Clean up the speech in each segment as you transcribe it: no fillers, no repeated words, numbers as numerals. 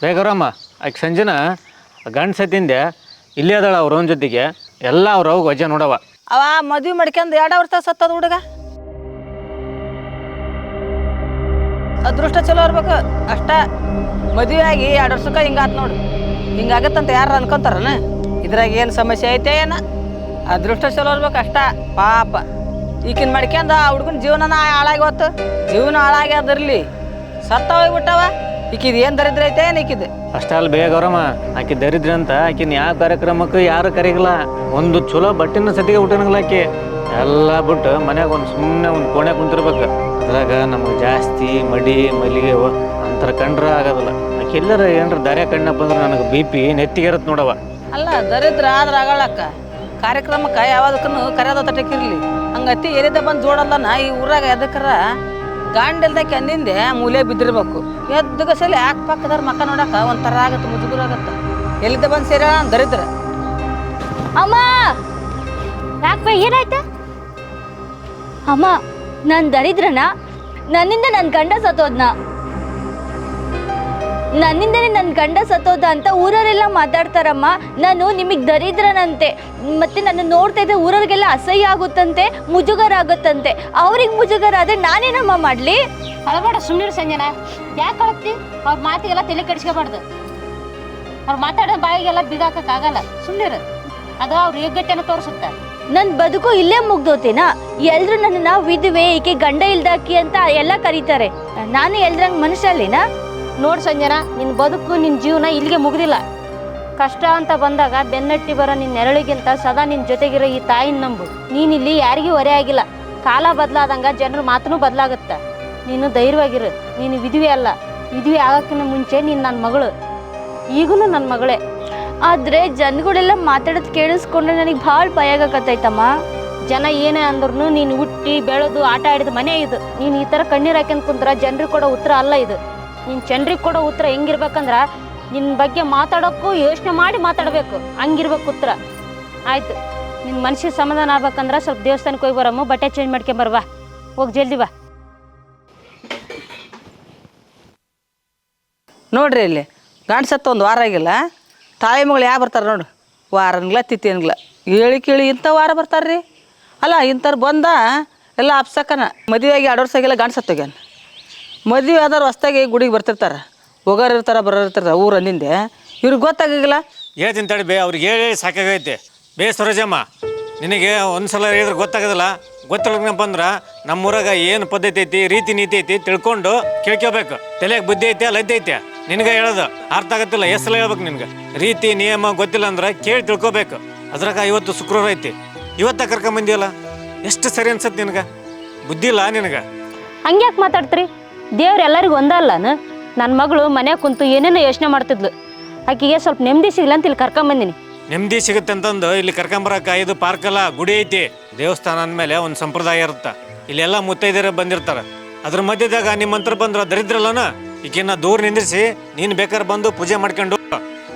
ಬೇಗರಮ್ಮ ಆಕೆ ಸಂಜೆನ ಗಂಡು ಸತ್ತಿಂದೆ ಇಲ್ಲೇ ಅದಾಳ ಅವ್ರವನ ಜೊತೆಗೆ ಎಲ್ಲ ಅವ್ರವ್ ವಜೆ ನೋಡವ. ಅವ ಮದ್ವೆ ಮಾಡ್ಕೊಂಡು 2 ವರ್ಷ ಸತ್ತದ ಹುಡುಗ. ಅದೃಷ್ಟ ಚಲೋ ಇರ್ಬೇಕು ಅಷ್ಟ. ಮದುವೆ ಆಗಿ 2 ವರ್ಷಕ್ಕೆ ಹಿಂಗಾತ್ ನೋಡು. ಹಿಂಗಾಗತ್ತಂತ ಯಾರು ಅನ್ಕೊಂತಾರನ? ಇದ್ರಾಗ ಏನು ಸಮಸ್ಯೆ ಐತೆ ಏನ? ಅದೃಷ್ಟ ಚಲೋ ಇರ್ಬೇಕು ಅಷ್ಟ. ಪಾಪ ಈಕಿನ ಮಾಡ್ಕೊಂಡ ಆ ಹುಡುಗನ ಜೀವನನ ಹಾಳಾಗಿ ಹೋತು. ಜೀವನ ಹಾಳಾಗಿ ಅದಿರ್ಲಿ, ಸತ್ತ ಹೋಗ್ಬಿಟ್ಟವ. ಈಕಿದ್ ಏನು ದರಿದ್ರ ಐತೆ ಏನು ಈಕಿದ್? ಅಷ್ಟ ಅಲ್ಲ ಬೇಗರಮ್ಮ, ಆಕೆ ದರಿದ್ರ ಅಂತ ಆಕಿನ ಯಾವ ಕಾರ್ಯಕ್ರಮಕ್ಕೆ ಯಾರು ಕರೀಗಲ್ಲ. ಒಂದು ಚಲೋ ಬಟ್ಟೆನ ಸತಿಗೆ ಊಟನಗಲ್ಲ ಆಕೆ. ಎಲ್ಲ ಬಿಟ್ಟು ಮನ್ಯಾಗ ಒಂದು ಸುಮ್ಮನೆ ಒಂದು ಕೋಣೆ ಕುಂತಿರ್ಬೇಕು. ಅದ್ರಾಗ ನಮ್ಗೆ ಜಾಸ್ತಿ ಮಡಿ ಮಲ್ಲಿಗೆ ಅಂತರ ಕಂಡ್ರ ಆಗೋದಿಲ್ಲ. ಆಕೆ ಎಲ್ಲರ ಏನ್ರ ದಾರ್ಯ ಕಣ್ಣಪ್ಪ ಅಂದ್ರೆ ನನಗೆ BP ನೆತ್ತಿಗೆ ಇರತ್ತೆ ನೋಡವ. ಅಲ್ಲ ದರಿದ್ರ ಆದ್ರೆ ಆಗಳಕ್ಕ ಕಾರ್ಯಕ್ರಮಕ್ಕೆ ಯಾವ್ದಕ್ಕೂ ಕರೆಯೋದ ತಟಕಿರ್ಲಿ. ಹಂಗತಿ ಎರಿದ ಬಂದು ಜೋಡಲ್ಲನ ಈ ಊರಾಗ ಎದಕ್ಕರ ಗಾಂಡಿಲ್ದಕ್ಕೆ ಅಂದಿಂದೆ ಮೂಲೆ ಬಿದ್ದಿರ್ಬೇಕು. ಎದ್ದಗಸಲಿ ಯಾಕೆ ಪಕ್ಕದವ್ರ ಮಕ್ಕ ನೋಡಕ ಒಂಥರ ಆಗತ್ತೆ, ಮುಜುಗುರ ಆಗತ್ತೆ. ಎಲ್ಲಿದ್ದ ಬಂದು ಸೇರ ದರಿದ್ರ. ಅಮ್ಮ ಯಾಕೆ ಏನಾಯ್ತ? ಅಮ್ಮ ನಾನು ದರಿದ್ರನ? ನನ್ನಿಂದ ನನ್ನ ಗಂಡ ಸತ್ತೋದ್ನ. ನನ್ನಿಂದನೇ ನನ್ನ ಗಂಡ ಸತ್ತೋದ ಅಂತ ಊರವರೆಲ್ಲ ಮಾತಾಡ್ತಾರಮ್ಮ. ನಾನು ನಿಮಗೆ ದರಿದ್ರನಂತೆ, ಮತ್ತೆ ನನ್ನ ನೋಡ್ತಾ ಇದ್ದರೆ ಊರವ್ರಿಗೆಲ್ಲ ಅಸಹ್ಯ ಆಗುತ್ತಂತೆ, ಮುಜುಗರ ಆಗುತ್ತಂತೆ. ಅವ್ರಿಗೆ ಮುಜುಗರ ಆದರೆ ನಾನೇನಮ್ಮ ಮಾಡಲಿ? ಅಳಬೇಡ, ಸುಮ್ಮನಿರು ಸಂಜನಾ. ಯಾಕೆ ಕಳಕ್ತಿ? ಅವ್ರ ಮಾತಿಗೆಲ್ಲ ತಲೆ ಕೆಡಿಸ್ಕೋಬಾರ್ದು. ಅವ್ರು ಮಾತಾಡೋ ಬಾಯಿಗೆಲ್ಲ ಬಿಗಾಕಕ್ಕಾಗಲ್ಲ. ಸುಮ್ಮನಿರು, ಅದು ಅವ್ರ ಯೋಗ್ಯತೆಯನ್ನು ತೋರಿಸುತ್ತೆ. ನನ್ನ ಬದುಕು ಇಲ್ಲೇ ಮುಗ್ದೋತೇನಾ? ಎಲ್ರು ನನ್ನನ್ನು ವಿಧವೆ, ಈಕೆ ಗಂಡ ಇಲ್ದಾಕಿ ಅಂತ ಎಲ್ಲ ಕರೀತಾರೆ. ನಾನು ಎಲ್ರಂಗೆ ಮನುಷ್ಯಲ್ಲೇನಾ? ನೋಡು ಸಂಜನಾ, ನಿನ್ನ ಬದುಕು ನಿನ್ನ ಜೀವನ ಇಲ್ಲಿಗೆ ಮುಗ್ದಿಲ್ಲ. ಕಷ್ಟ ಅಂತ ಬಂದಾಗ ಬೆನ್ನಟ್ಟಿ ಬರೋ ನಿನ್ನ ನೆರಳಿಗಿಂತ ಸದಾ ನಿನ್ನ ಜೊತೆಗಿರೋ ಈ ತಾಯಿನ ನಂಬು. ನೀನಿಲ್ಲಿ ಯಾರಿಗೂ ಹೊರೆ ಆಗಿಲ್ಲ. ಕಾಲ ಬದಲಾದಂಗ ಜನರ ಮಾತೂ ಬದಲಾಗುತ್ತೆ. ನೀನು ಧೈರ್ಯವಾಗಿರು. ನೀನು ವಿಧವೆ ಅಲ್ಲ. ವಿಧವೆ ಆಗೋಕ್ಕಿಂತ ಮುಂಚೆ ನೀನು ನನ್ನ ಮಗಳು. ಈಗೂ ನನ್ನ ಮಗಳೇ. ಆದರೆ ಜನಗಳೆಲ್ಲ ಮಾತಾಡೋದು ಕೇಳಿಸ್ಕೊಂಡ್ರೆ ನನಗೆ ಭಾಳ ಭಯ ಆಗಕತ್ತೈತಮ್ಮ. ಜನ ಏನೇ ಅಂದ್ರೂ ನೀನು ಹುಟ್ಟಿ ಬೆಳೆದು ಆಟ ಆಡಿದ ಮನೆ ಇದು. ನೀನು ಈ ಥರ ಕಣ್ಣೀರು ಹಾಕ್ಯಂತ ಕುಂತ್ರ ಜನರಿಗೆ ಕೊಡೋ ಉತ್ತರ ಅಲ್ಲ ಇದು. ನೀನು ಜನರಿಗೆ ಕೊಡೋ ಉತ್ತರ ಹೆಂಗಿರ್ಬೇಕಂದ್ರೆ ನಿನ್ನ ಬಗ್ಗೆ ಮಾತಾಡೋಕ್ಕೂ ಯೋಚನೆ ಮಾಡಿ ಮಾತಾಡಬೇಕು. ಹಂಗಿರ್ಬೇಕು ಉತ್ತರ. ಆಯ್ತು, ನಿನ್ನ ಮನಸ್ಸಿಗೆ ಸಮಾಧಾನ ಆಗ್ಬೇಕಂದ್ರೆ ಸ್ವಲ್ಪ ದೇವಸ್ಥಾನಕ್ಕೆ ಹೋಗಿ ಬರಮ್ಮ. ಬಟ್ಟೆ ಚೇಂಜ್ ಮಾಡ್ಕೊಂಬರ್ವಾ. ಹೋಗಿ ಜಲ್ದಿ ಬಾ. ನೋಡ್ರಿ ಇಲ್ಲಿ ಗಂಡು ಸತ್ತ 1 ವಾರ ಆಗಿಲ್ಲ. ತಾಯಿ ಮಗಳು ಯಾವ ಬರ್ತಾರೆ ನೋಡು. ವಾರನ್ಗಿಲ್ಲ ತಿಥಿ ಅನ್ಗಿಲ್ಲ ಹೇಳಿ ಕೇಳಿ ಇಂಥ ವಾರ ಬರ್ತಾರ್ರಿ. ಅಲ್ಲ ಇಂಥವ್ರು ಬಂದ ಎಲ್ಲ ಅಪ್ಸಕ್ಕನ ಮದುವೆಯಾಗಿ 2 ವರ್ಷ ಆಗಿಲ್ಲ ಗಂಡು ಸತ್ತೋಗ್ಯಾನ. ಮದುವೆ ಆದವ್ರು ಹೊಸ್ದಾಗಿ ಗುಡಿಗೆ ಬರ್ತಿರ್ತಾರೆ, ಹೋಗೋರು ಇರ್ತಾರೆ, ಬರೋರು ಇರ್ತಾರೆ ಊರು ಅಂದಿಂದೆ. ಇವ್ರಿಗೆ ಗೊತ್ತಾಗಿಲ್ಲ. ಹೇಳ್ತೀನಿ ತಡಿ ಬೇ, ಅವ್ರಿಗೆ ಹೇಳಿ ಸಾಕಾಗೈತೆ. ಬೇ ಸರೋಜಮ್ಮ, ನಿನಗೆ ಒಂದು ಸಲ ಹೇಳಿದ್ರೆ ಗೊತ್ತಾಗೋದಿಲ್ಲ. ಗೊತ್ತಿಲ್ಲಪ್ಪ ಅಂದ್ರೆ ನಮ್ಮೂರಾಗ ಏನು ಪದ್ಧತಿ ಐತಿ, ರೀತಿ ನೀತಿ ಐತಿ ತಿಳ್ಕೊಂಡು ಕೇಳ್ಕೋಬೇಕು. ತಲೆಗೆ ಬುದ್ಧಿ ಐತೆ ಲದ್ದೆ ಐತೆ. ನಿನಗೆ ಹೇಳೋದು ಅರ್ಥ ಆಗತ್ತಿಲ್ಲ, ಎಷ್ಟು ಸಲ ಹೇಳ್ಬೇಕು ನಿನ್ಗೆ. ರೀತಿ ನಿಯಮ ಗೊತ್ತಿಲ್ಲ ಅಂದ್ರೆ ಕೇಳಿ ತಿಳ್ಕೊಬೇಕು. ಅದ್ರಾಗ ಇವತ್ತು ಶುಕ್ರವಾರ ಐತಿ, ಇವತ್ತ ಕರ್ಕೊಂಬಂದಿಯಲ್ಲ, ಎಷ್ಟು ಸರಿ ಅನ್ಸತ್ತೆ ನಿನಗೆ? ಬುದ್ಧಿ ಇಲ್ಲ ನಿನಗೆ? ಹಂಗ್ಯಾಕೆ ಮಾತಾಡ್ತೀರಿ? ದೇವ್ರು ಎಲ್ಲರಿಗೂ ಒಂದಲ್ಲನ. ನನ್ನ ಮಗಳು ಮನ್ಯಾಗ ಕುಂತು ಏನೇನೋ ಯೋಚನೆ ಮಾಡ್ತಿದ್ಲು. ಆಕೆಗೆ ಸ್ವಲ್ಪ ನೆಮ್ಮದಿ ಸಿಗ್ಲ ಅಂತ ಇಲ್ಲಿ ಕರ್ಕೊಂಬಂದಿನಿ. ನೆಮ್ಮದಿ ಸಿಗುತ್ತೆ ಅಂತಂದು ಇಲ್ಲಿ ಕರ್ಕೊಂಬರಕ ಇದು ಪಾರ್ಕ್ ಅಲ್ಲ, ಗುಡಿ ಐತಿ. ದೇವಸ್ಥಾನ ಅಂದಮೇಲೆ ಒಂದು ಸಂಪ್ರದಾಯ ಇರುತ್ತೆ. ಇಲ್ಲೆಲ್ಲ ಮುತ್ತೈದೆಯರು ಬಂದಿರ್ತಾರೆ. ಅದ್ರ ಮಧ್ಯದಾಗ ನಿಮ್ಮಂತರ ಬಂದ್ರೆ ದರಿದ್ರಲ್ಲನ ಈಗಿನ ದೂರ ನಿಂದಿರಿಸಿ ನೀನು ಬೇಕಾದ್ರೆ ಬಂದು ಪೂಜೆ ಮಾಡ್ಕೊಂಡು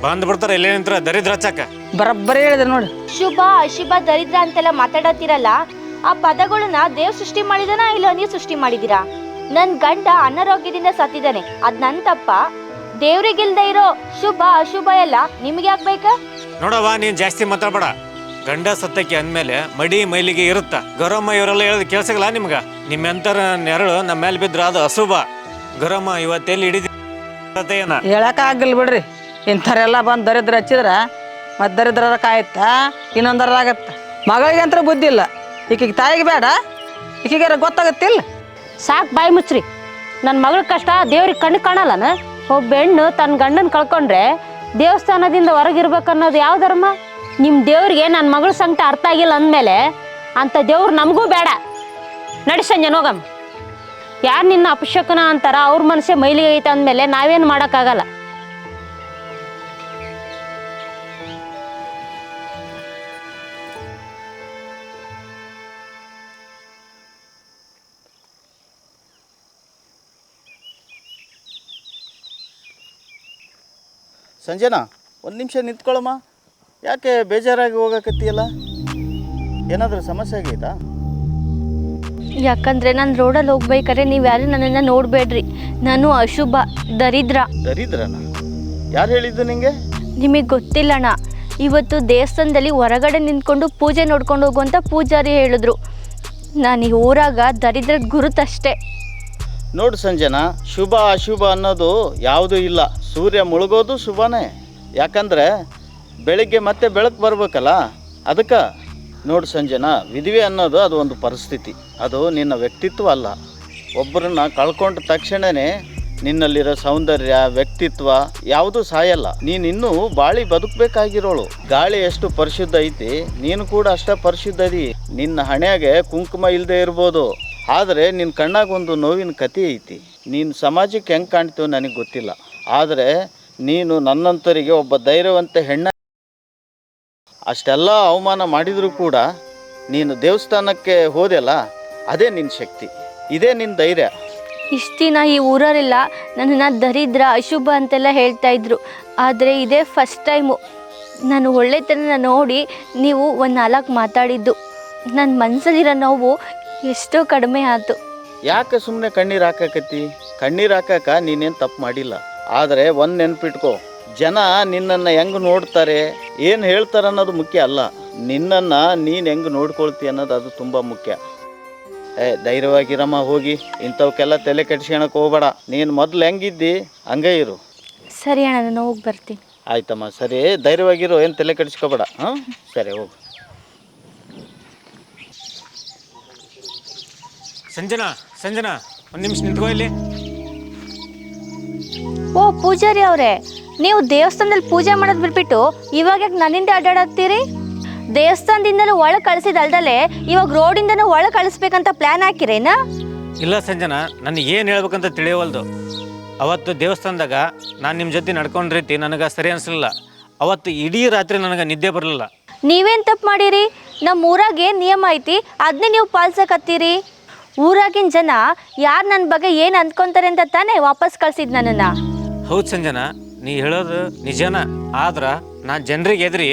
ಬಂದ್ಬಿಡ್ತಾರೆ. ಎಲ್ಲೇ ನಿಂತರ ದರಿದ್ರ ಹಚ್ಚಾಕ. ಬರಬ್ಬರಿ ಹೇಳಿದೆ ನೋಡಿ. ಶುಭ ಅಶುಭ ದರಿದ್ರ ಅಂತೆಲ್ಲ ಮಾತಾಡತ್ತಿರಲ್ಲ, ಆ ಪದಗಳನ್ನ ದೇವ್ ಸೃಷ್ಟಿ ಮಾಡಿದಾನ ಇಲ್ಲ ನೀವು ಸೃಷ್ಟಿ ಮಾಡಿದೀರಾ? ನನ್ನ ಗಂಡ ಅನಾರೋಗ್ಯದಿಂದ ಸತ್ತಿದ್ದಾನೆ, ಅದ್ ನನ್ ತಪ್ಪ? ದೇವ್ರಿಗಿಲ್ದ ಇರೋ ಶುಭ ಅಶುಭ ಎಲ್ಲ ನಿಮ್ಗೆ ಆಗ್ಬೇಕ? ನೋಡವ್ವ, ನೀನ್ ಜಾಸ್ತಿ ಮಾತಾಡ್ಬೇಡ. ಗಂಡ ಸತ್ತಕ್ಕೆ ಅಂದ್ಮೇಲೆ ಮಡಿ ಮೈಲಿಗೆ ಇರುತ್ತ. ಗೌರಮ್ಮ ಇವರೆಲ್ಲ ಹೇಳೋದು ಕೇಳ್ಸಗಲ್ಲ ನಿಮ್ಗ? ನಿಮ್ಮೆಂತರ ನೆರಳು ನಮ್ಮ ಮೇಲೆ ಬಿದ್ರ ಅದು ಅಶುಭ. ಗೌರಮ್ಮ ಇವತ್ತೆಲ್ಲಿ ಹಿಡಿದ ಹೇಳಕ ಆಗಿಲ್ಲ ಬಿಡ್ರಿ. ಇಂಥವ್ರೆಲ್ಲ ಬಂದು ದರಿದ್ರ ಹಚ್ಚಿದ್ರ ಮತ್ತೆ ದರಿದ್ರ ಕಾಯುತ್ತಾ ಇನ್ನೊಂದರ ಆಗತ್ತ. ಮಗಳಿಗಂತ್ರ ಬುದ್ಧಿ ಇಲ್ಲ. ಈಕಿಗೆ ತಾಯಿಗೆ ಬೇಡ, ಈಕಿಗಾರ ಗೊತ್ತಾಗತ್ತಿಲ್ಲ. ಸಾಕು ಬಾಯಿ ಮುಚ್ಚ್ರಿ. ನನ್ನ ಮಗಳ ಕಷ್ಟ ದೇವ್ರಿಗೆ ಕಣ್ಣು ಕಾಣಲ್ಲನ? ಒಬ್ಬ ಹೆಣ್ಣು ತನ್ನ ಗಂಡನ ಕಳ್ಕೊಂಡ್ರೆ ದೇವಸ್ಥಾನದಿಂದ ಹೊರಗಿರ್ಬೇಕನ್ನೋದು ಯಾವ ಧರ್ಮ? ನಿಮ್ಮ ದೇವ್ರಿಗೆ ನನ್ನ ಮಗಳ ಸಂಕಟ ಅರ್ಥ ಆಗಿಲ್ಲ ಅಂದಮೇಲೆ ಅಂಥ ದೇವ್ರು ನಮಗೂ ಬೇಡ. ನಡಿ ಸಂಜೆ ಹೋಗಮ್ಮ. ಯಾರು ನಿನ್ನ ಅಪಶಕನ ಅಂತಾರ ಅವ್ರ ಮನಸ್ಸೇ ಮೈಲಿಗೆ ಐತೆ ಅಂದಮೇಲೆ ನಾವೇನು ಮಾಡೋಕ್ಕಾಗಲ್ಲ. ಸಂಜನಾ, ಒಂದು ನಿಮಿಷ ನಿಂತ್ಕೊಳ್ಳಮ್ಮ. ಯಾಕೆ ಬೇಜಾರಾಗಿ ಹೋಗಕತ್ತೀಯಲ್ಲ? ಏನಾದರೂ ಸಮಸ್ಯೆ ಆಗೈತಾ? ಯಾಕಂದ್ರೆ ನಾನು ರೋಡಲ್ಲಿ ಹೋಗ್ಬೇಕಾದ್ರೆ ನೀವು ಯಾರು ನನ್ನನ್ನು ನೋಡಬೇಡ್ರಿ. ನಾನು ಅಶುಭ, ದರಿದ್ರ. ದರಿದ್ರನ? ಯಾರು ಹೇಳಿದ್ದು ನಿಂಗೆ? ನಿಮಗೆ ಗೊತ್ತಿಲ್ಲಣ್ಣ, ಇವತ್ತು ದೇವಸ್ಥಾನದಲ್ಲಿ ಹೊರಗಡೆ ನಿಂತ್ಕೊಂಡು ಪೂಜೆ ನೋಡ್ಕೊಂಡು ಹೋಗುವಂತ ಪೂಜಾರಿ ಹೇಳಿದ್ರು. ನಾನು ಈ ಊರಾಗ ದರಿದ್ರದ ಗುರುತಷ್ಟೇ. ನೋಡು ಸಂಜನಾ, ಶುಭ ಅಶುಭ ಅನ್ನೋದು ಯಾವುದೂ ಇಲ್ಲ. ಸೂರ್ಯ ಮುಳುಗೋದು ಶುಭನೇ, ಯಾಕಂದರೆ ಬೆಳಿಗ್ಗೆ ಮತ್ತೆ ಬೆಳಕು ಬರ್ಬೇಕಲ್ಲ, ಅದಕ್ಕೆ. ನೋಡು ಸಂಜನಾ, ವಿಧವೆ ಅನ್ನೋದು ಅದು ಒಂದು ಪರಿಸ್ಥಿತಿ, ಅದು ನಿನ್ನ ವ್ಯಕ್ತಿತ್ವ ಅಲ್ಲ. ಒಬ್ಬರನ್ನ ಕಳ್ಕೊಂಡ ತಕ್ಷಣವೇ ನಿನ್ನಲ್ಲಿರೋ ಸೌಂದರ್ಯ, ವ್ಯಕ್ತಿತ್ವ ಯಾವುದೂ ಸಾಯಲ್ಲ. ನೀನಿನ್ನೂ ಬಾಳಿ ಬದುಕಬೇಕಾಗಿರೋಳು. ಗಾಳಿ ಎಷ್ಟು ಪರಿಶುದ್ಧ ಐತಿ, ನೀನು ಕೂಡ ಅಷ್ಟೇ ಪರಿಶುದ್ಧ ಅದಿ. ನಿನ್ನ ಹಣೆಯಾಗೆ ಕುಂಕುಮ ಇಲ್ಲದೆ ಇರ್ಬೋದು, ಆದರೆ ನಿನ್ನ ಕಣ್ಣಾಗ ಒಂದು ನೋವಿನ ಕಥೆ ಐತಿ. ನೀನು ಸಮಾಜಕ್ಕೆ ಹೆಂಗೆ ಕಾಣ್ತೀವೋ ನನಗೆ ಗೊತ್ತಿಲ್ಲ, ಆದರೆ ನೀನು ನನ್ನಂತರಿಗೆ ಒಬ್ಬ ಧೈರ್ಯವಂತ ಹೆಣ್ಣ. ಅಷ್ಟೆಲ್ಲ ಅವಮಾನ ಮಾಡಿದರೂ ಕೂಡ ನೀನು ದೇವಸ್ಥಾನಕ್ಕೆ ಹೋದೆಲ್ಲ, ಅದೇ ನಿನ್ನ ಶಕ್ತಿ, ಇದೇ ನಿನ್ನ ಧೈರ್ಯ. ಇಷ್ಟು ದಿನ ಈ ಊರವರೆಲ್ಲ ನನ್ನನ್ನು ದರಿದ್ರ ಅಶುಭ ಅಂತೆಲ್ಲ ಹೇಳ್ತಾ ಇದ್ರು, ಆದರೆ ಇದೇ ಫಸ್ಟ್ ಟೈಮು ನಾನು ಒಳ್ಳೆತನ ನೋಡಿ ನೀವು ಒಂದು 4 ಮಾತಾಡಿದ್ದು. ನನ್ನ ಮನಸ್ಸಲ್ಲಿರೋ ನೋವು ಎಷ್ಟೋ ಕಡಿಮೆ ಆಯಿತು. ಯಾಕೆ ಸುಮ್ಮನೆ ಕಣ್ಣೀರು ಹಾಕಕತ್ತಿ? ಕಣ್ಣೀರು ಹಾಕಕ್ಕೆ ನೀನೇನು ತಪ್ಪು ಮಾಡಿಲ್ಲ. ಆದರೆ ಒಂದು ನೆನ್ಪಿಟ್ಕೋ, ಜನ ನಿನ್ನನ್ನು ಹೆಂಗೆ ನೋಡ್ತಾರೆ, ಏನು ಹೇಳ್ತಾರೆ ಅನ್ನೋದು ಮುಖ್ಯ ಅಲ್ಲ, ನಿನ್ನನ್ನು ನೀನು ಹೆಂಗೆ ನೋಡ್ಕೊಳ್ತಿ ಅನ್ನೋದು ಅದು ತುಂಬ ಮುಖ್ಯ. ಧೈರ್ಯವಾಗಿರಮ್ಮ, ಹೋಗಿ ಇಂಥವಕ್ಕೆಲ್ಲ ತಲೆ ಕೆಡ್ಸ್ಕೊಳಕ್ಕೆ ಹೋಗ್ಬೇಡ. ನೀನು ಮೊದಲು ಹೆಂಗಿದ್ದಿ ಹಂಗೆ ಇರು. ಸರಿ ಅಣ್ಣ, ನಾನು ಹೋಗಿ ಬರ್ತೀನಿ. ಆಯ್ತಮ್ಮ, ಸರಿ, ಧೈರ್ಯವಾಗಿರು, ಏನು ತಲೆ ಕೆಡಿಸ್ಕೋಬೇಡ. ಹಾಂ, ಸರಿ, ಹೋಗು. ಸಂಜನಾ, ಸಂಜನಾ, ಒಂದು ನಿಮಿಷ ನಿಂತ್ಕೋ ಇಲ್ಲಿ. ಓ ಪೂಜಾರಿ ಅವರೇ, ನೀವು ದೇವಸ್ಥಾನದಲ್ಲಿ ಪೂಜೆ ಮಾಡೋದು ಬಿಟ್ಬಿಟ್ಟು ಇವಾಗ ಯಾಕೆ ನನ್ನಿಂದ ಅಡ್ಡಾಡತ್ತೀರಿ? ದೇವಸ್ಥಾನದಿಂದನೂ ಒಳಗೆ ಕಳಿಸಿದಲ್ದಲೆ ಇವಾಗ ರೋಡಿಂದನೂ ಒಳಗೆ ಕಳಿಸ್ಬೇಕಂತ ಪ್ಲ್ಯಾನ್ ಹಾಕಿರೇನಾ? ಇಲ್ಲ ಸಂಜನಾ, ನನಗೆ ಏನು ಹೇಳ್ಬೇಕಂತ ತಿಳಿಯವಲ್ದು. ಅವತ್ತು ದೇವಸ್ಥಾನದಾಗ ನಾನು ನಿಮ್ಮ ಜೊತೆ ನಡ್ಕೊಂಡ ರೀತಿ ನನಗೆ ಸರಿ ಅನಿಸಲಿಲ್ಲ. ಅವತ್ತು ಇಡೀ ರಾತ್ರಿ ನನಗೆ ನಿದ್ದೆ ಬರಲಿಲ್ಲ. ನೀವೇನು ತಪ್ಪು ಮಾಡಿರಿ? ನಮ್ಮ ಊರಾಗ ಏನು ನಿಯಮ ಐತಿ ಅದನ್ನೇ ನೀವು ಪಾಲಿಸಕತ್ತೀರಿ. ಊರಾಗಿನ ಜನ ಯಾರು ನನ್ನ ಬಗ್ಗೆ ಏನು ಅಂದ್ಕೊಂತಾರೆ ಅಂತ ತಾನೇ ವಾಪಸ್ ಕಳ್ಸಿದ್ ನನ್ನನ್ನು. ಹೌದು ಸಂಜನಾ, ನೀ ಹೇಳೋದು ನಿಜನ. ಆದ್ರೆ ನಾನು ಜನರಿಗೆ ಎದುರಿ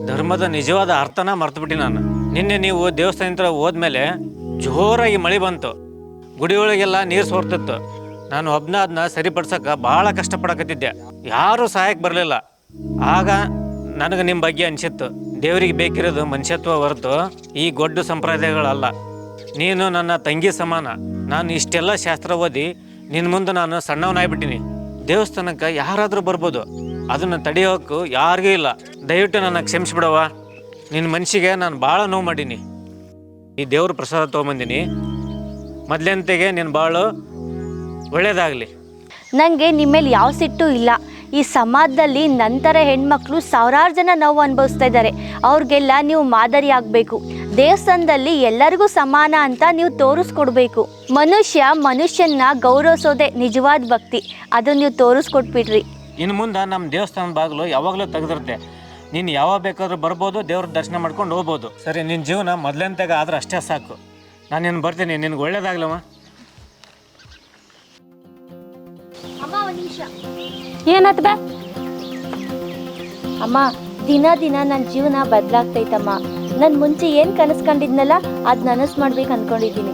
ಧರ್ಮದ ನಿಜವಾದ ಅರ್ಥನ ಮರ್ತುಬಿಟ್ಟು ನಾನು. ನಿನ್ನೆ ನೀವು ದೇವಸ್ಥಾನದಿಂದ ಹೋದ್ಮೇಲೆ ಜೋರಾಗಿ ಮಳೆ ಬಂತು, ಗುಡಿ ಒಳಗೆಲ್ಲ ನೀರು ಸೋರ್ತಿತ್ತು. ನಾನು ಒಬ್ಬನ ಅದನ್ನ ಸರಿಪಡ್ಸಕ್ಕೆ ಭಾಳ ಕಷ್ಟಪಡಕತ್ತಿದ್ದೆ, ಯಾರೂ ಸಹಾಯಕ್ಕೆ ಬರಲಿಲ್ಲ. ಆಗ ನನಗೆ ನಿಮ್ಮ ಬಗ್ಗೆ ಅನಿಸಿತ್ತು, ದೇವರಿಗೆ ಬೇಕಿರೋದು ಮನುಷ್ಯತ್ವ ಹೊರತು ಈ ಗೊಡ್ಡು ಸಂಪ್ರದಾಯಗಳಲ್ಲ. ನೀನು ನನ್ನ ತಂಗಿ ಸಮಾನ. ನಾನು ಇಷ್ಟೆಲ್ಲ ಶಾಸ್ತ್ರ ಓದಿ ನಿನ್ನ ಮುಂದೆ ನಾನು ಸಣ್ಣವನಾಗ್ಬಿಟ್ಟಿನಿ. ದೇವಸ್ಥಾನಕ್ಕೆ ಯಾರಾದರೂ ಬರ್ಬೋದು, ಅದನ್ನು ತಡೆಯೋಕ್ಕೂ ಯಾರಿಗೂ ಇಲ್ಲ. ದಯವಿಟ್ಟು ನನ್ನ ಕ್ಷಮಿಸ್ಬಿಡವ. ನಿನ್ನ ಮನಸ್ಸಿಗೆ ನಾನು ಭಾಳ ನೋವು ಮಾಡೀನಿ. ಈ ದೇವ್ರ ಪ್ರಸಾದ ತೊಗೊಂಬಂದಿನಿ, ಮೊದಲೆಂತೆಗೆ ನೀನು ಭಾಳ ಒಳ್ಳೇದಾಗಲಿ. ನನಗೆ ನಿಮ್ಮ ಮೇಲೆ ಯಾವ ಸಿಟ್ಟು ಇಲ್ಲ. ಈ ಸಮಾಜದಲ್ಲಿ ನಂತರ ಹೆಣ್ಮಕ್ಳು ಸಾವಿರಾರು ಜನ ನೋವು ಅನುಭವಿಸ್ತಾ ಇದ್ದಾರೆ, ಅವ್ರಿಗೆಲ್ಲ ನೀವು ಮಾದರಿ ಆಗಬೇಕು. ದೇವಸ್ಥಾನದಲ್ಲಿ ಎಲ್ಲರಿಗೂ ಸಮಾನ ಅಂತ ನೀವು ತೋರಿಸ್ಕೊಡ್ಬೇಕು. ಮನುಷ್ಯನ್ನ ಗೌರವಿಸೋದೇ ನಿಜವಾದ ಭಕ್ತಿ, ಅದನ್ನು ನೀವು ತೋರಿಸ್ಕೊಟ್ಬಿಡ್ರಿ. ಇನ್ನು ಮುಂದೆ ನಮ್ಮ ದೇವಸ್ಥಾನದ ಬಾಗಿಲು ಯಾವಾಗಲೂ ತೆಗೆದಿರುತ್ತೆ. ನೀನು ಯಾವಾಗ ಬೇಕಾದ್ರೂ ಬರ್ಬೋದು, ದೇವ್ರ ದರ್ಶನ ಮಾಡ್ಕೊಂಡು ಹೋಗ್ಬೋದು. ಸರಿ, ನಿನ್ನ ಜೀವನ ಮೊದಲೆಂತಾಗ ಆದ್ರೆ ಅಷ್ಟೇ ಸಾಕು. ನಾನು ನಿನ್ನ ಬರ್ತೀನಿ, ನಿನಗೆ ಒಳ್ಳೇದಾಗ್ಲಮ್ಮ. ಏನಾಯ್ತು ಬಾ? ಅಮ್ಮ, ದಿನ ನನ್ನ ಜೀವನ ಬದಲಾಗ್ತೈತಮ್ಮ. ನಾನು ಮುಂಚೆ ಏನು ಕನಸ್ಕೊಂಡಿದ್ನಲ್ಲ ಅದು ನನಸು ಮಾಡ್ಬೇಕು ಅಂದ್ಕೊಂಡಿದ್ದೀನಿ.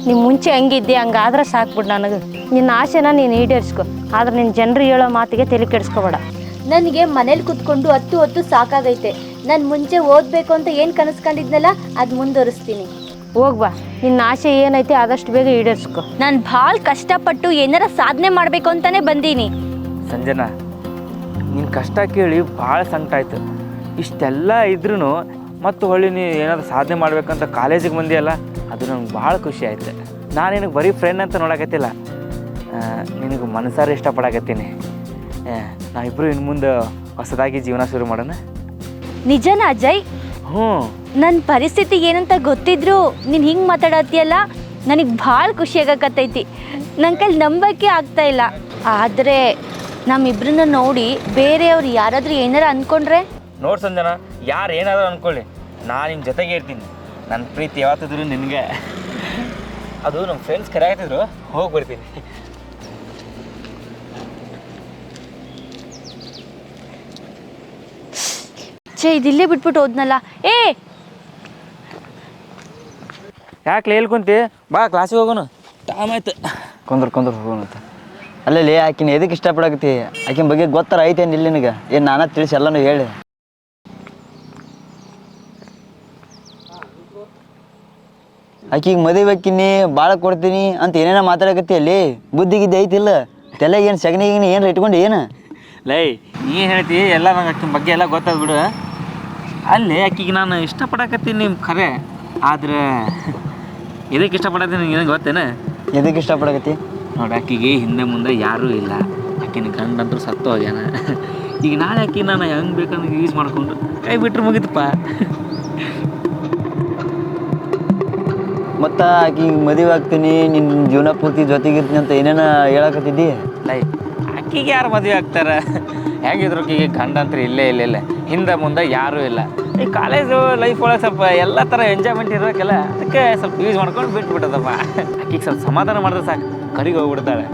ನೀವು ಮುಂಚೆ ಹಂಗಿದ್ದೆ, ಹಂಗಾದ್ರೆ ಸಾಕ್ಬಿಡು. ನನಗೆ ನಿನ್ನ ಆಸೆನ ನೀನು ಈಡೇರಿಸ್ಕೊ, ಆದ್ರೆ ನಿನ್ನ ಜನರು ಹೇಳೋ ಮಾತಿಗೆ ತಲೆ ಕೆಡಿಸ್ಕೋಬೇಡ. ನನಗೆ ಮನೇಲಿ ಕುತ್ಕೊಂಡು ಹೊತ್ತು ಸಾಕಾಗೈತೆ. ನಾನು ಮುಂಚೆ ಓದಬೇಕು ಅಂತ ಏನು ಕನಸ್ಕೊಂಡಿದ್ನಲ್ಲ ಅದು ಮುಂದುವರಿಸ್ತೀನಿ. ಹೋಗ್ಬಾ, ನಿನ್ನ ಆಸೆ ಏನೈತೆ ಆದಷ್ಟು ಬೇಗ ಈಡೇರಿಸ್ಕೊ. ನಾನು ಭಾಳ ಕಷ್ಟಪಟ್ಟು ಏನಾರ ಸಾಧನೆ ಮಾಡಬೇಕು ಅಂತಾನೆ ಬಂದೀನಿ. ಸಂಜನಾ, ನಿನ್ನ ಕಷ್ಟ ಕೇಳಿ ಭಾಳ ಸಂಕಟ ಆಯ್ತು. ಇಷ್ಟೆಲ್ಲ ಇದ್ರೂ ಮತ್ತು ಹೊಳ್ಳಿ ನೀ ಏನಾದರೂ ಸಾಧನೆ ಮಾಡ್ಬೇಕಂತ ಕಾಲೇಜಿಗೆ ಬಂದಿಯಲ್ಲ, ಅದು ನಂಗೆ ಭಾಳ ಖುಷಿ ಆಯ್ತು. ನಾನು ನಿನಗೆ ಬರೀ ಫ್ರೆಂಡ್ ಅಂತ ನೋಡಕತ್ತಿಲ್ಲ, ನಿನಗೆ ಮನಸಾರ ಇಷ್ಟಪಡಕತ್ತೀನಿ. ನಾವಿಬ್ಬರು ಇನ್ನು ಮುಂದೆ ಹೊಸದಾಗಿ ಜೀವನ ಶುರು ಮಾಡೋಣ. ನಿಜನಾ ಅಜಯ್? ಹ್ಞೂ. ನನ್ನ ಪರಿಸ್ಥಿತಿ ಏನಂತ ಗೊತ್ತಿದ್ರು ನೀನು ಹಿಂಗೆ ಮಾತಾಡತ್ತೀಯಲ್ಲ, ನನಗೆ ಭಾಳ ಖುಷಿ ಆಗಕತ್ತೈತಿ. ನನ್ನ ಕೈಲಿ ನಂಬಕ್ಕೆ ಆಗ್ತಾ ಇಲ್ಲ. ಆದರೆ ನಮ್ಮಿಬ್ರನ್ನ ನೋಡಿ ಬೇರೆಯವ್ರು ಯಾರಾದರೂ ಏನಾರ ಅಂದ್ಕೊಂಡ್ರೆ? ನೋಡಿ ಸಂಜನಾ, ಯಾರು ಏನಾದರೂ ಅಂದ್ಕೊಳ್ಳಿ, ನಾನು ನಿಮ್ಮ ಜೊತೆಗೆ ಇರ್ತೀನಿ. ನನ್ನ ಪ್ರೀತಿ ಯಾವತ್ತಿದ್ರು ನಿನಗೆ. ಅದು ನಮ್ಮ ಫ್ರೆಂಡ್ಸ್ ಕರೆಯಾಗ್ತಿದ್ರು, ಹೋಗಿ ಬರ್ತೀನಿ. ಇದಿಲ್ಲೇ ಬಿಟ್ಬಿಟ್ಟು ಹೋದ್ನಲ್ಲ. ಯಾಕೆ ಹೇಳ್ಕೊಂತಿ? ಬಾ ಕ್ಲಾಸಿಗೆ ಹೋಗೋಣ, ಟೈಮ್ ಆಯ್ತು. ಕೊಂದ್ರ ಹೋಗೋಣ ಅಂತ. ಅಲ್ಲಲ್ಲಿ ಆಕಿನ ಎದಕ್ಕೆ ಇಷ್ಟಪಡಕತ್ತಿ? ಆಕಿನ ಬಗ್ಗೆ ಗೊತ್ತಾರ ಐತೇನು ಇಲ್ಲಿ ನಿನಗೆ? ಏನು ನಾನ ತಿಳಿಸಿ ಎಲ್ಲನೂ ಹೇಳಿ. ಆಕಿಗೆ ಮದುವೆ ಆಕಿನಿ ಭಾಳ ಕೊಡ್ತೀನಿ ಅಂತ ಏನೇನೋ ಮಾತಾಡಕತ್ತಿ ಅಲ್ಲಿ. ಬುದ್ಧಿಗಿದ್ದೆ ಐತಿಲ್ಲ? ತಲೆಗೆ ಏನು ಸಗಣಿಗಿನಿ ಏನು ಇಟ್ಕೊಂಡು ಏನು? ಲೈ ನೀ ಹೇಳ್ತಿ ಎಲ್ಲ ನಂಗೆ ಆಕಿನ ಬಗ್ಗೆ ಎಲ್ಲ ಗೊತ್ತಾದ ಬಿಡು. ಅಲ್ಲಿ ಆಕಿಗೆ ನಾನು ಇಷ್ಟಪಡಕತ್ತೀನಿ ನಿಮ್ಮ ಖರೆ, ಆದ್ರೆ ಇದಕ್ಕೆ ಇಷ್ಟಪಡತ್ತೀನಿ ನಿನಗೆ ಗೊತ್ತೇನೆ? ಎದಕ್ಕೆ ಇಷ್ಟಪಡಕತ್ತಿ? ನೋಡಿ ಆಕಿಗೆ ಹಿಂದೆ ಮುಂದೆ ಯಾರೂ ಇಲ್ಲ, ಆಕಿನ ಗಂಡಂತರೂ ಸತ್ತು ಹೋಗ್ಯಾನ. ಈಗ ನಾಳೆ ಆಕಿ ನಾನು ಹೆಂಗೆ ಬೇಕಂದ್ರೆ ಯೂಸ್ ಮಾಡ್ಕೊಂಡು ಕೈ ಬಿಟ್ಟರೆ ಮುಗಿತಪ್ಪ. ಮತ್ತು ಆಕಿಗೆ ಮದುವೆ ಆಗ್ತೀನಿ, ನಿನ್ನ ಜೀವನ ಪೂರ್ತಿ ಜೊತೆಗಿರ್ತೀನಿ ಅಂತ ಏನೇನು ಹೇಳಕತ್ತಿದ್ದಿ? ಲೈ ಆಕಿಗೆ ಯಾರು ಮದುವೆ ಆಗ್ತಾರೆ? ಹೇಗಿದ್ರು ಆಕಿಗೆ ಗಂಡಂತರು ಇಲ್ಲ ಹಿಂದೆ ಮುಂದೆ ಯಾರೂ ಇಲ್ಲ. ಈ ಕಾಲೇಜು ಲೈಫ್ ಒಳಗೆ ಸ್ವಲ್ಪ ಎಲ್ಲ ಥರ ಎಂಜಾಯ್ಮೆಂಟ್ ಇರೋಕ್ಕೆಲ್ಲ ಅದಕ್ಕೆ ಸ್ವಲ್ಪ ಯೂಸ್ ಮಾಡ್ಕೊಂಡು ಬಿಟ್ಬಿಟ್ಟದಪ್ಪ. ಆಕಿಗೆ ಸ್ವಲ್ಪ ಸಮಾಧಾನ ಮಾಡಿದ್ರೆ ಸಾಕು, ಕಡೆಗೆ ಹೋಗ್ಬಿಡ್ತಾಳೆ.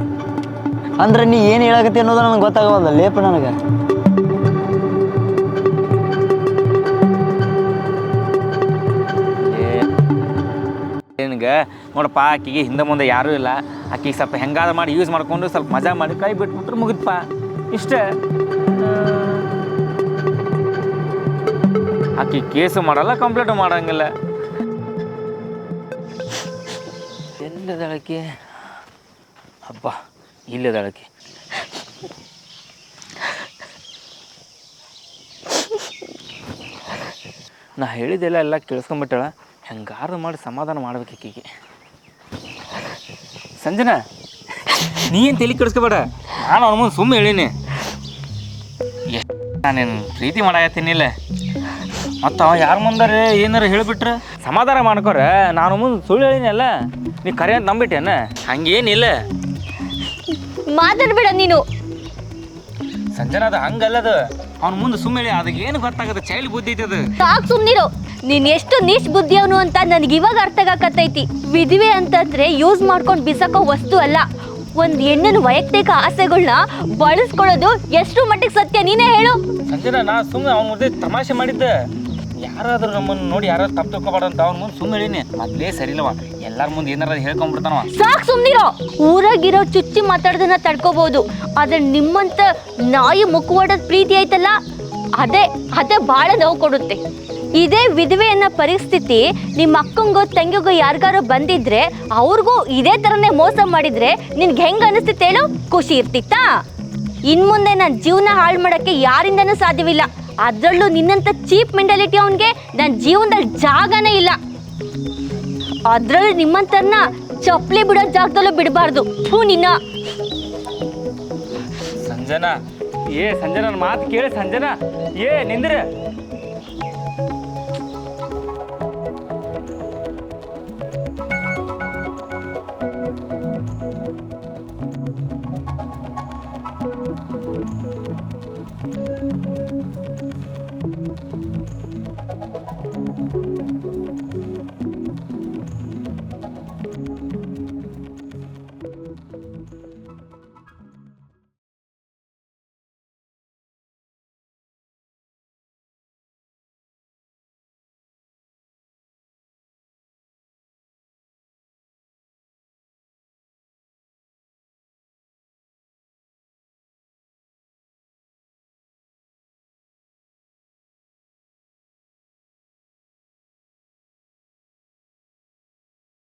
ಅಂದ್ರೆ ನೀ ಏನು ಹೇಳಕತ್ತಿ ಅನ್ನೋದು ನನಗೆ ಗೊತ್ತಾಗವಲ್ಲ ಲೇಪ ನನಗೆ. ನಿನಗೆ ನೋಡಪ್ಪ, ಆಕಿಗೆ ಹಿಂದೆ ಮುಂದೆ ಯಾರೂ ಇಲ್ಲ, ಆಕಿಗೆ ಸ್ವಲ್ಪ ಹೆಂಗಾದ ಮಾಡಿ ಯೂಸ್ ಮಾಡ್ಕೊಂಡು ಸ್ವಲ್ಪ ಮಜಾ ಮಾಡಿ ಕೈ ಬಿಟ್ಬಿಟ್ರೆ ಮುಗಿದಪ್ಪ, ಇಷ್ಟೇ. ಆಕಿ ಕೇಸು ಮಾಡಲ್ಲ, ಕಂಪ್ಲೇಂಟು ಮಾಡೋಂಗಿಲ್ಲ. ಎಲ್ಲದಳಕ್ಕೆ ಹಬ್ಬ ಇಲ್ಲದಳಕ್ಕೆ ನಾ ಹೇಳಿದೆಲ್ಲ ಎಲ್ಲ ಕೇಳಿಸ್ಕೊಂಬಿಟ್ಟಾಳ. ಹೆಂಗಾರು ಮಾಡಿ ಸಮಾಧಾನ ಮಾಡ್ಬೇಕು ಆಕಿಗೆ. ಸಂಜನಾ ನೀ ಏನು ತಲೆ ಕೆಡಿಸ್ಕೊಬೇಡ, ನಾನು ಅವ್ನ ಮುಂದೆ ಸುಮ್ಮನೆ ಹೇಳೀನಿ. ಎಷ್ಟು ನಾನೇನು ಪ್ರೀತಿ ಮಾಡಾಕತ್ತೀನಿಲ್ಲ, ಮತ್ತು ಅವ ಯಾರ ಮುಂದಾರೆ ಏನಾರು ಹೇಳಿಬಿಟ್ರೆ ಸಮಾಧಾನ ಮಾಡ್ಕೊರೆ. ನಾನು ಮುಂದೆ ಸುಳ್ಳು ಹೇಳಿನಲ್ಲ, ನೀ ಕರೆ ಅಂತ ನಂಬಿಟ್ಟೇನ? ಹಂಗೇನಿಲ್ಲ. ಮಾತಾಡ್ಬೇಡ ನೀನು. ಸಂಜನಾ ಅದು ಹಂಗಲ್ಲದು, ಅವ್ನ ಮುಂದೆ ಸುಮ್ಮನೆ ಹೇಳಿ, ಅದಕ್ಕೆ ಏನು ಗೊತ್ತಾಗತ್ತೆ? ಚೈಲ್ಡ್ ಬುದ್ಧಿ ಐತೆ ಅದು. ಸಾಕು ಸುಮ್ನಿರು. ನೀನ್ ಎಷ್ಟು ನೀಚ್ ಬುದ್ಧಿಯವನು ಅಂತ ನನಗೆ ಇವಾಗ ಅರ್ಥ ಆಗಕತ್ತೈತಿ. ವಿಧವೆ ಅಂತಂದ್ರೆ ಯೂಸ್ ಮಾಡ್ಕೊಂಡು ಬಿಸಾಕೋ ವಸ್ತು ಅಲ್ಲ. ಒಂದ್ ಹೆಣ್ಣಿನ ವೈಯಕ್ತಿಕ ಆಸೆಗಳನ್ನ ಬಳಸ್ಕೊಳ್ಳೋದು ಎಷ್ಟು ಮಟ್ಟಿಗೆ ಸತ್ಯ ನೀನೇ ಹೇಳು. ಸಂಜನಾ ನಾ ಸುಮ್ಮನೆ ಅವ್ನ ಮುಂದೆ ತಮಾಷೆ ಮಾಡಿದ್ದೆ. ಯಾರಾದ್ರೂ ನಮ್ಮನ್ನು ನೋಡಿ ಯಾರಾದ್ರೂ ತಪ್ಪು ತಿಳ್ಕೊಬಾರ್ದು ಅಂತ ಅವ್ನ ಮುಂದೆ ಸುಮ್ಮನೆ ಹೇಳಿನಿ. ಮೊದಲೇ ಸರಿಲ್ಲವ, ಎಲ್ಲಾರ ಮುಂದೆ ಏನಾರ ಹೇಳ್ಕೊಂಡ್ಬಿಡ್ತಾನವ. ಸಾಕು ಸುಮ್ನಿರೋ. ಊರಾಗಿರೋ ಚುಚ್ಚಿ ಮಾತಾಡೋದನ್ನ ತಡ್ಕೋಬಹುದು, ಆದ್ರೆ ನಿಮ್ಮಂತ ನಾಯಿ ಮುಖವಾಡದ ಪ್ರೀತಿ ಐತಲ್ಲ, ಅದೇ ಬಹಳ ನೋವು ಕೊಡುತ್ತೆ. ಇದೇ ವಿಧವೆ ಅನ್ನೋ ಪರಿಸ್ಥಿತಿ ನಿಮ್ಮ ಅಕ್ಕಂಗೋ ತಂಗಿಗೋ ಯಾರಿಗಾರೋ ಬಂದಿದ್ರೆ ಅವ್ರಿಗೂ ಇದೇ ಥರನೇ ಮೋಸ ಮಾಡಿದ್ರೆ ನಿನ್ಗೆ ಹೆಂಗೆ ಅನಿಸ್ತಿತ್ತು ಹೇಳು? ಖುಷಿ ಇರ್ತಿತ್ತಾ? ಇನ್ಮುಂದೆ ನನ್ನ ಜೀವನ ಹಾಳು ಮಾಡೋಕ್ಕೆ ಯಾರಿಂದನೂ ಸಾಧ್ಯವಿಲ್ಲ. ಅದರಲ್ಲೂ ನಿನ್ನಂಥ ಚೀಪ್ ಮೆಂಟಾಲಿಟಿ ಅವನಿಗೆ ನನ್ನ ಜೀವನದಲ್ಲಿ ಜಾಗನೇ ಇಲ್ಲ. ಅದರಲ್ಲೂ ನಿಮ್ಮಂತರನ್ನ ಚಪ್ಪಲಿ ಬಿಡೋ ಜಾಗದಲ್ಲೂ ಬಿಡಬಾರ್ದು. ನಿನ್ನ ಸಂಜನಾ ಸಂಜನಾ ಮಾತು ಕೇಳಿ ಸಂಜನಾ ನಿಂದ್ರೆ